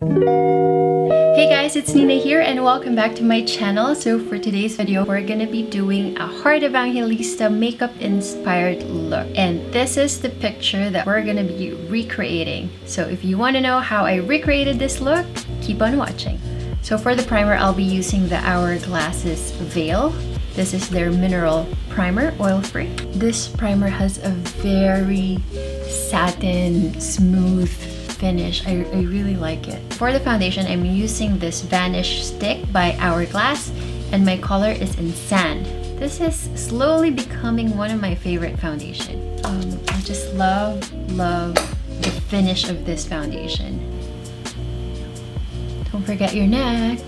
Hey guys, it's Nina here and welcome back to my channel. So for today's video, we're gonna be doing a Heart Evangelista makeup inspired look. And this is the picture that we're gonna be recreating. So if you wanna know how I recreated this look, keep on watching. So for the primer, I'll be using the Hourglass's Veil. This is their mineral primer, oil-free. This primer has a very satin, smooth finish. I really like it. For the foundation, I'm using this Vanish Stick by Hourglass, and my color is in Sand. This is slowly becoming one of my favorite foundation. I just love the finish of this foundation. Don't forget your neck.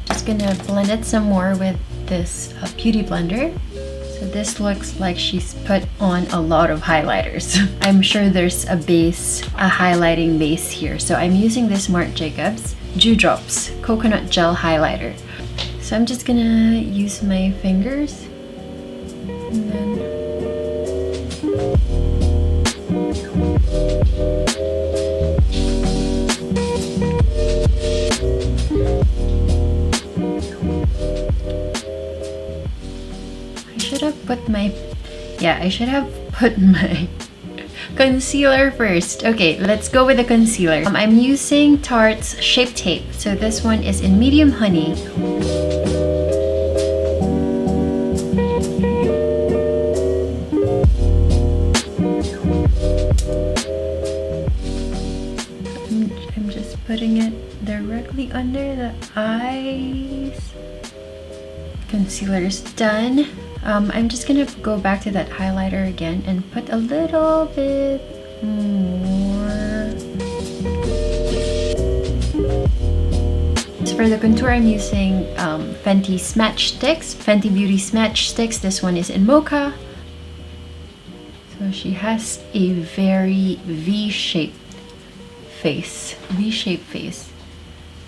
Just gonna blend it some more with this beauty blender. So this looks like she's put on a lot of highlighters. I'm sure there's a highlighting base here. So I'm using this Marc Jacobs Dewdrops Coconut Gel Highlighter. So I'm just gonna use my fingers and then I should have put my concealer first. Okay, let's go with the concealer. I'm using Tarte's Shape Tape. So this one is in Medium Honey. I'm just putting it directly under the eyes. Concealer is done. I'm just gonna go back to that highlighter again and put a little bit more. So for the contour, I'm using Fenty Smudge Sticks, Fenty Beauty Smudge Sticks. This one is in Mocha. So she has a very V-shaped face.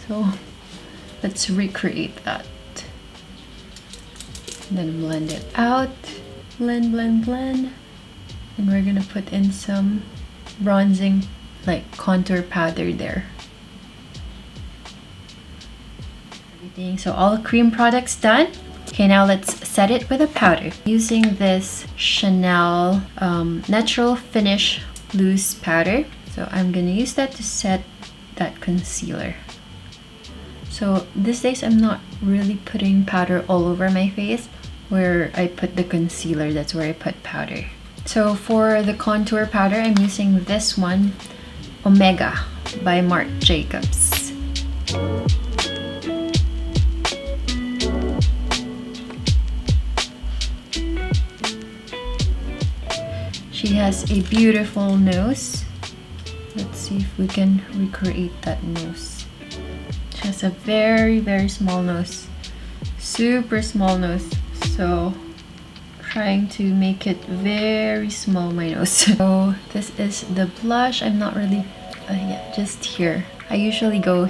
So let's recreate that. Then blend it out. Blend. And we're gonna put in some bronzing, like contour powder there. Everything. So all cream products done. Okay, now let's set it with a powder. Using this Chanel Natural Finish Loose Powder. So I'm gonna use that to set that concealer. So these days I'm not really putting powder all over my face. Where I put the concealer, that's where I put powder. So for the contour powder, I'm using this one, Omega by Marc Jacobs. She has a beautiful nose. Let's see if we can recreate that nose. She has a very small nose, super small nose. So trying to make it very small, my nose. So this is the blush. I'm not really just here. I usually go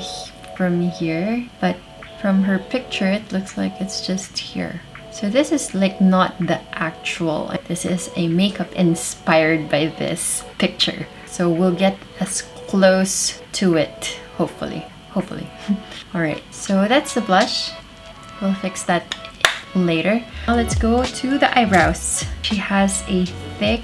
from here, but from her picture it looks like it's just here. So this is like not the actual, this is a makeup inspired by this picture. So we'll get as close to it, hopefully. All right, so that's the blush. We'll fix that later. Now let's go to the eyebrows. She has a thick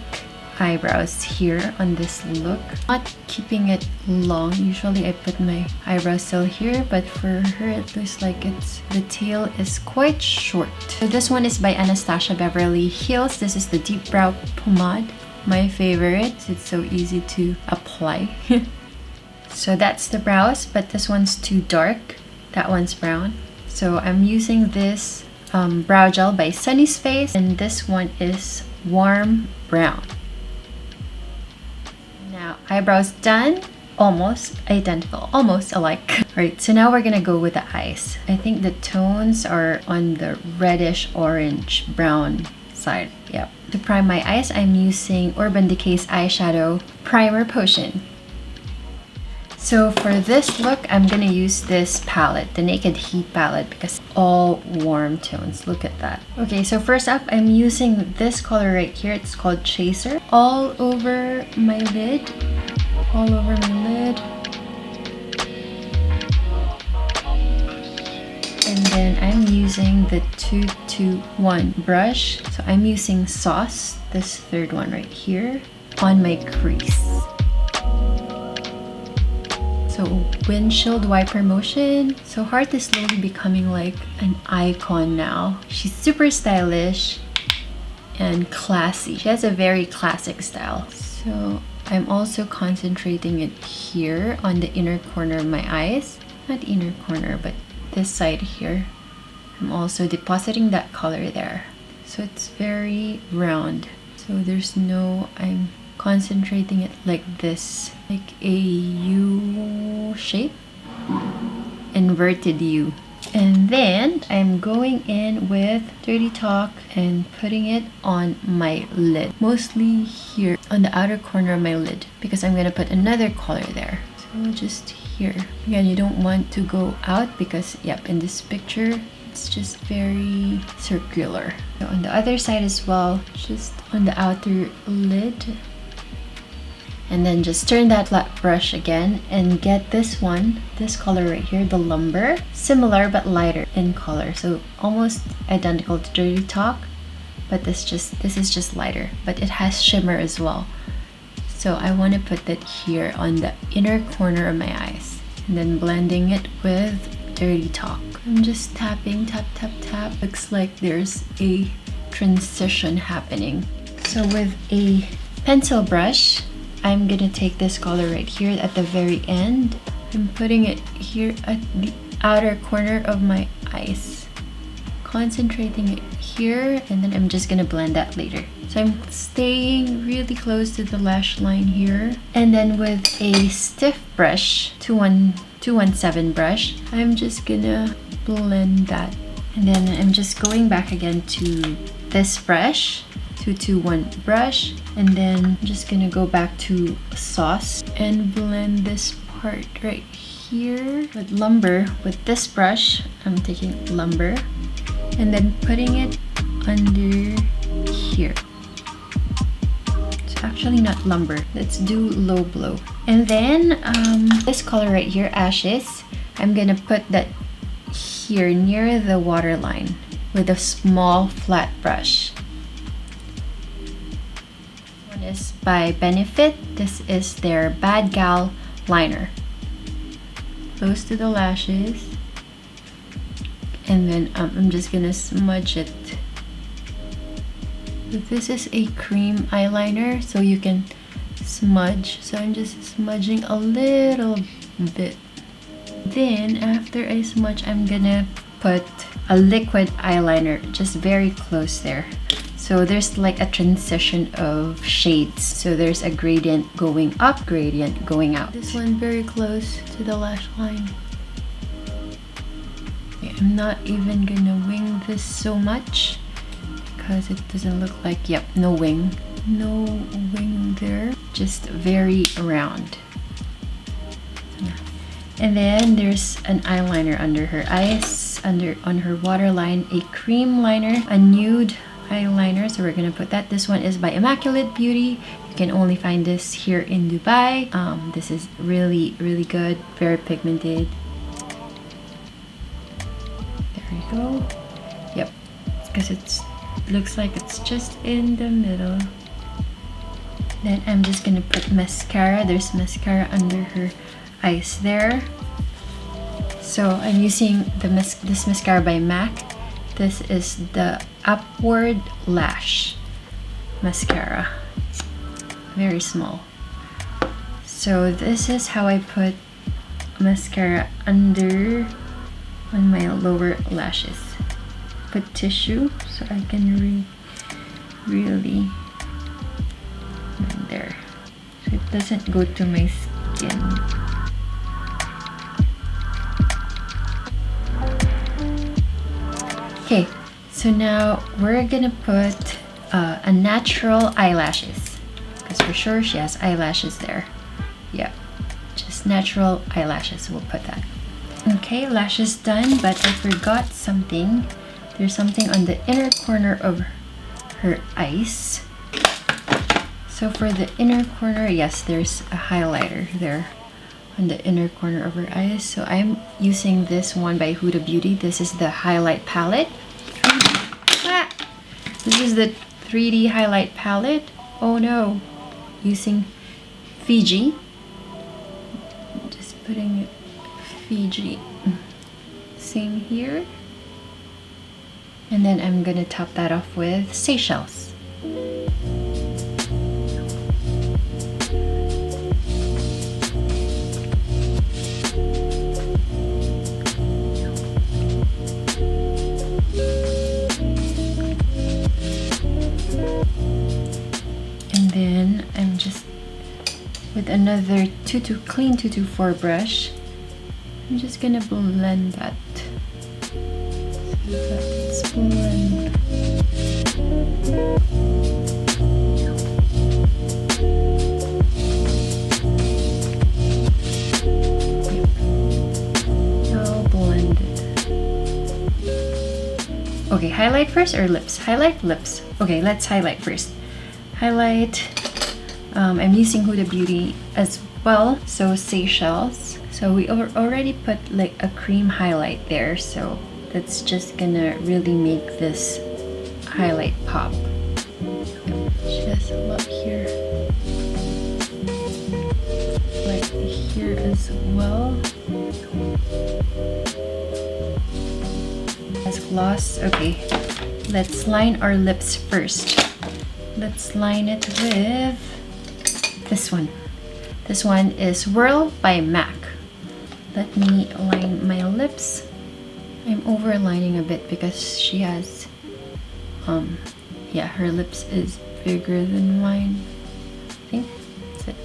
eyebrows here on this look. Not keeping it long. Usually I put my eyebrows still here, but for her it looks like the tail is quite short. So this one is by Anastasia Beverly Hills. This is the Deep Brow Pomade. My favorite. It's so easy to apply. So that's the brows, but this one's too dark. That one's brown. So I'm using this brow gel by Sunny's Face, and this one is Warm Brown. Now eyebrows done, almost identical, almost alike. Alright, so now we're gonna go with the eyes. I think the tones are on the reddish orange brown side. Yep. To prime my eyes, I'm using Urban Decay's eyeshadow primer potion. So for this look, I'm gonna use this palette, the Naked Heat palette, because all warm tones. Look at that. Okay, so first up, I'm using this color right here. It's called Chaser. All over my lid. all over my lid. And then I'm using the 221 brush. So I'm using Sauce, this third one right here, on my crease. So windshield wiper motion. So Heart is slowly becoming like an icon now. She's super stylish and classy. She has a very classic style. So I'm also concentrating it here on the inner corner of my eyes. Not inner corner, but this side here. I'm also depositing that color there. So it's very round. So there's no, I'm concentrating it like this, like a U shape, inverted U. And then I'm going in with Dirty Talk and putting it on my lid, mostly here on the outer corner of my lid, because I'm gonna put another color there. So just here. Again, you don't want to go out because, yep, in this picture it's just very circular. So on the other side as well, just on the outer lid. And then just turn that flat brush again and get this one, this color right here, the Lumber. Similar but lighter in color. So almost identical to Dirty Talk, but this is just lighter, but it has shimmer as well. So I want to put that here on the inner corner of my eyes and then blending it with Dirty Talk. I'm just tapping, tap, tap, tap. Looks like there's a transition happening. So with a pencil brush, I'm gonna take this color right here at the very end. I'm putting it here at the outer corner of my eyes. Concentrating it here, and then I'm just gonna blend that later. So I'm staying really close to the lash line here. And then with a stiff brush, 217 brush, I'm just gonna blend that. And then I'm just going back again to this brush, 221 brush, and then I'm just gonna go back to Sauce and blend this part right here with Lumber. With this brush, I'm taking Lumber and then putting it under here. It's actually not Lumber. Let's do Low Blow. And then this color right here, Ashes, I'm gonna put that here near the waterline with a small flat brush. One is by Benefit. This is their Bad Gal liner. Close to the lashes. And then I'm just gonna smudge it. This is a cream eyeliner, so you can smudge. So I'm just smudging a little bit. Then after I smudge, I'm gonna put a liquid eyeliner just very close there. So there's like a transition of shades. So there's a gradient going up, gradient going out. This one very close to the lash line. Okay, I'm not even gonna wing this so much because it doesn't look like, yep, no wing. No wing there, just very round. And then there's an eyeliner under her eyes, on her waterline, a cream liner, a nude eyeliner. So we're gonna put that. This one is by Immaculate Beauty. You can only find this here in Dubai. This is really, really good, very pigmented. There we go. Yep, because it looks like it's just in the middle. Then I'm just gonna put mascara. There's mascara under her eyes there. So I'm using this mascara by MAC. This is the Upward Lash mascara. Very small. So this is how I put mascara under on my lower lashes. Put tissue so I can really there, so it doesn't go to my skin. Okay, so now we're gonna put a natural eyelashes, because for sure she has eyelashes there. Yeah, just natural eyelashes, we'll put that. Okay, lashes done, but I forgot something. There's something on the inner corner of her eyes. So for the inner corner, yes, there's a highlighter there on the inner corner of her eyes. So I'm using this one by Huda Beauty. This is the highlight palette. Ah! This is the 3D highlight palette. Oh no, using Fiji. Just putting it Fiji. Same here. And then I'm gonna top that off with Seychelles. And then I'm just with another clean 224 brush, I'm just gonna blend that. So let's blend. I'll blend it. Okay, highlight first or lips? Highlight, lips. Okay, let's highlight first. Highlight. I'm using Huda Beauty as well, so Seychelles. So we already put like a cream highlight there, so that's just gonna really make this highlight pop. She has a lot here, like here as well. As gloss. Okay, let's line our lips first. Let's line it with this one. This one is Whirl by MAC. Let me line my lips. I'm overlining a bit because she has, yeah, her lips is bigger than mine. I think that's it.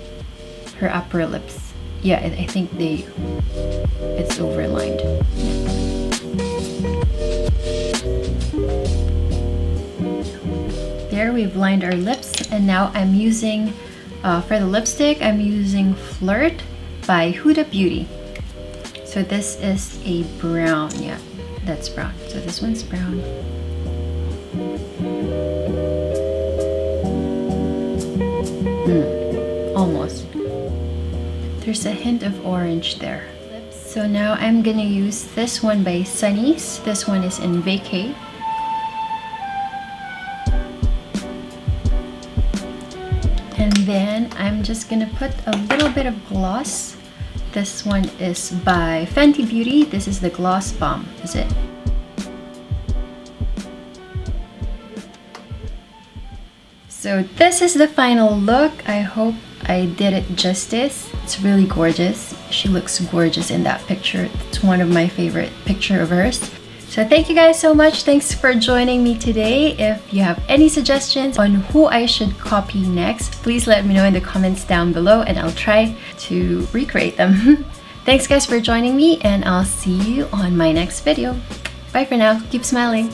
Her upper lips. Yeah, I think it's overlined. There, we've lined our lips, and now I'm using, for the lipstick, I'm using Flirt by Huda Beauty. So this is a brown, yeah, that's brown. So this one's brown. Almost. There's a hint of orange there. So now I'm gonna use this one by Sunny's. This one is in Vacay. And then I'm just gonna put a little bit of gloss. This one is by Fenty Beauty. This is the Gloss Bomb, is it? So this is the final look. I hope I did it justice. It's really gorgeous. She looks gorgeous in that picture. It's one of my favorite pictures of hers. So thank you guys so much. Thanks for joining me today. If you have any suggestions on who I should copy next, please let me know in the comments down below and I'll try to recreate them. Thanks guys for joining me, and I'll see you on my next video. Bye for now. Keep smiling.